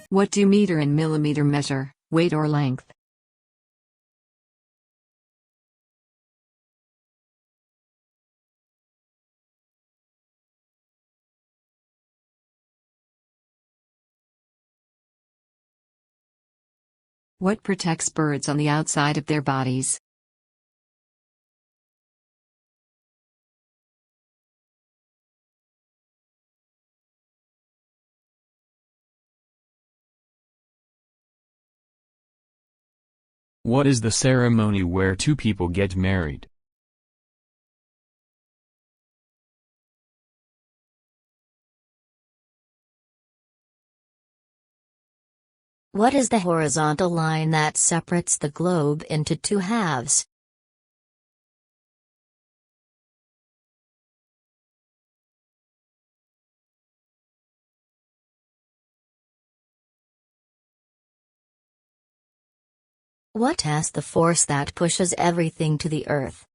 What do meter and millimeter measure, weight or length? What protects birds on the outside of their bodies? What is the ceremony where two people get married? What is the horizontal line that separates the globe into two halves? What has the force that pushes everything to the earth?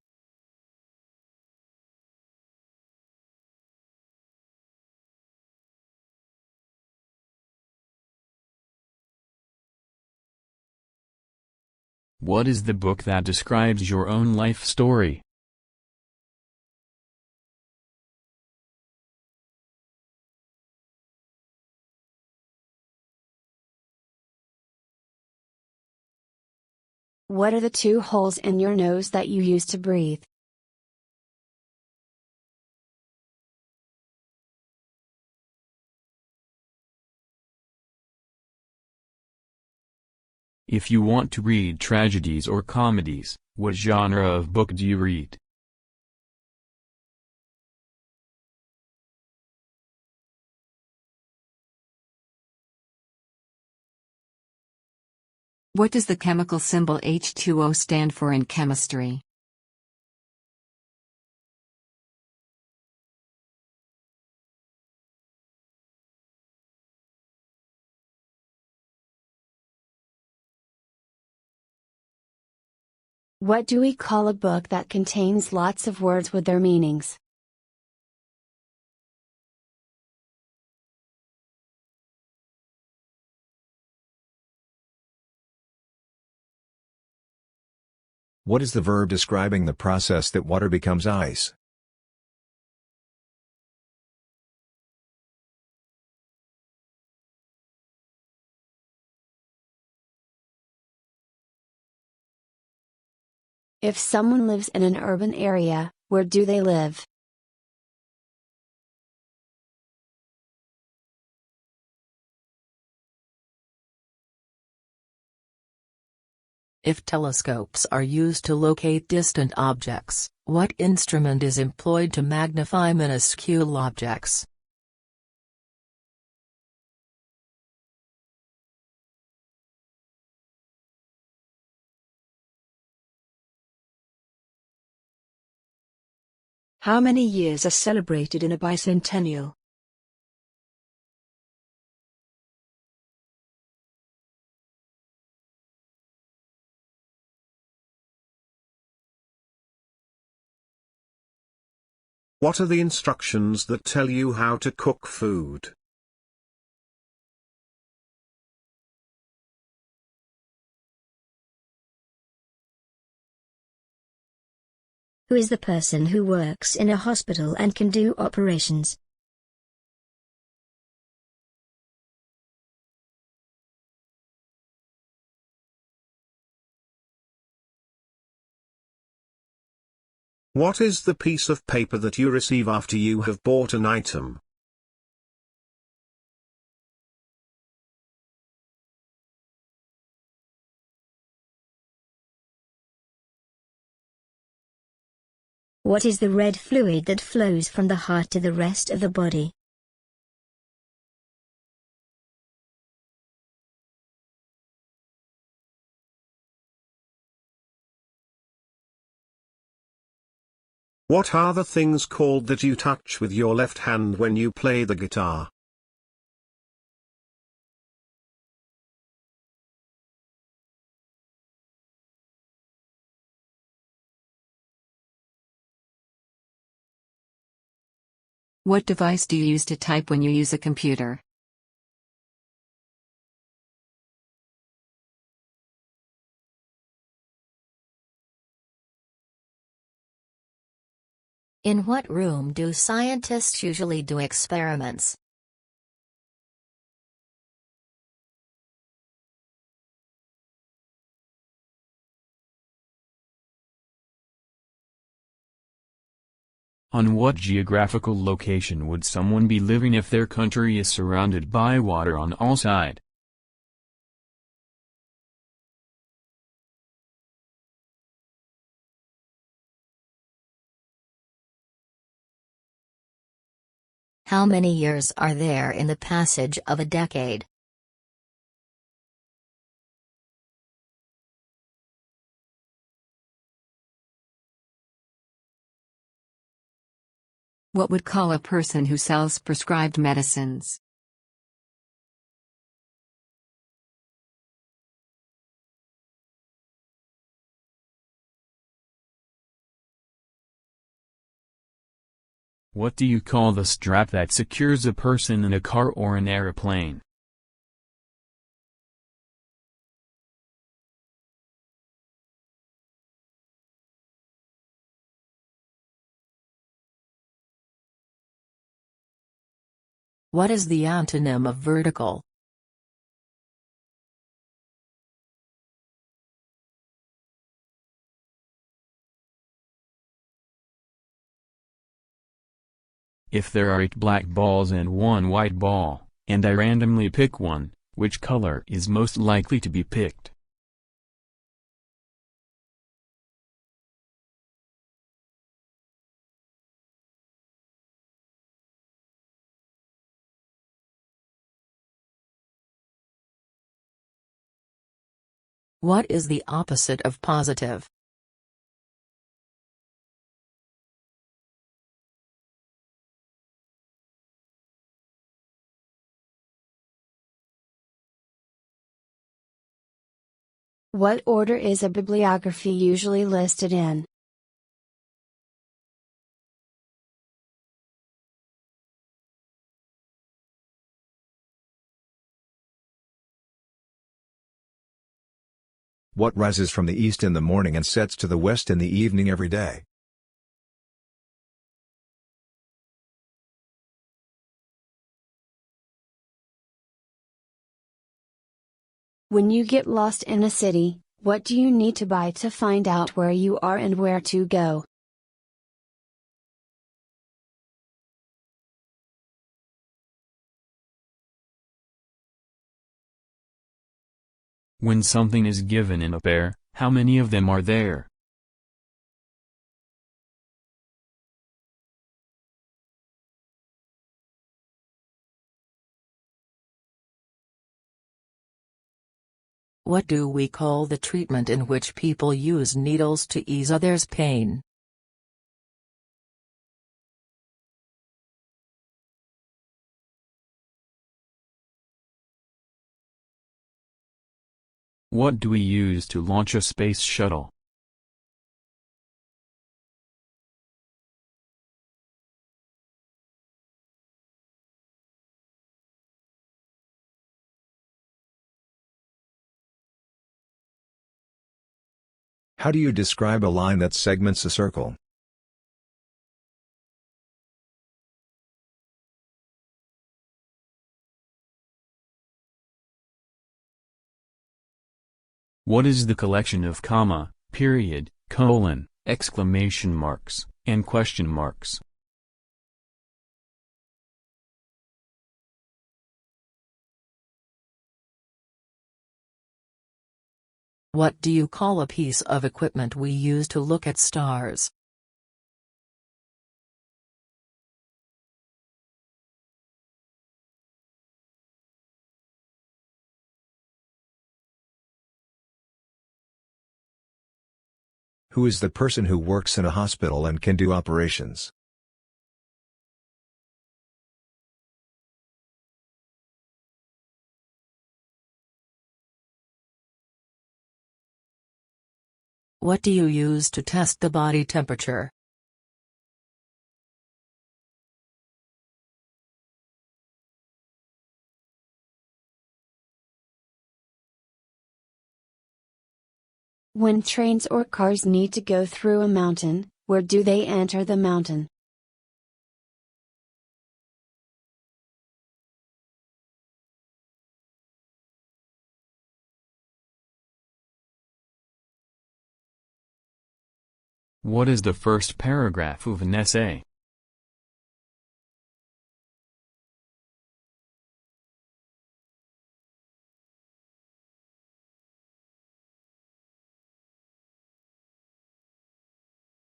What is the book that describes your own life story? What are the two holes in your nose that you use to breathe? If you want to read tragedies or comedies, what genre of book do you read? What does the chemical symbol H2O stand for in chemistry? What do we call a book that contains lots of words with their meanings? What is the verb describing the process that water becomes ice? If someone lives in an urban area, where do they live? If telescopes are used to locate distant objects, what instrument is employed to magnify minuscule objects? How many years are celebrated in a bicentennial? What are the instructions that tell you how to cook food? Who is the person who works in a hospital and can do operations? What is the piece of paper that you receive after you have bought an item? What is the red fluid that flows from the heart to the rest of the body? What are the things called that you touch with your left hand when you play the guitar? What device do you use to type when you use a computer? In what room do scientists usually do experiments? On what geographical location would someone be living if their country is surrounded by water on all sides? How many years are there in the passage of a decade? What would call a person who sells prescribed medicines? What do you call the strap that secures a person in a car or an airplane? What is the antonym of vertical? If there are 8 black balls and 1 white ball, and I randomly pick one, which color is most likely to be picked? What is the opposite of positive? What order is a bibliography usually listed in? What rises from the east in the morning and sets to the west in the evening every day? When you get lost in a city, what do you need to buy to find out where you are and where to go? When something is given in a pair, how many of them are there? What do we call the treatment in which people use needles to ease others' pain? What do we use to launch a space shuttle? How do you describe a line that segments a circle? What is the collection of comma, period, colon, exclamation marks, and question marks? What do you call a piece of equipment we use to look at stars? Who is the person who works in a hospital and can do operations? What do you use to test the body temperature? When trains or cars need to go through a mountain, where do they enter the mountain? What is the first paragraph of an essay?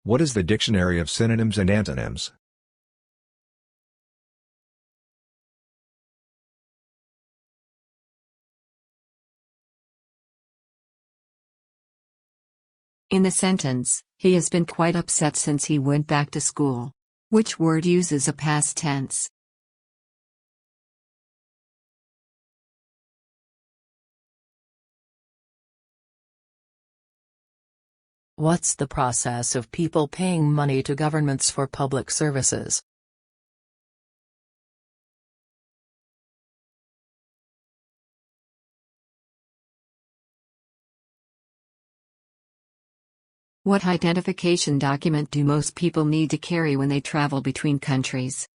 What is the dictionary of synonyms and antonyms? In the sentence, he has been quite upset since he went back to school. Which word uses a past tense? What's the process of people paying money to governments for public services? What identification document do most people need to carry when they travel between countries?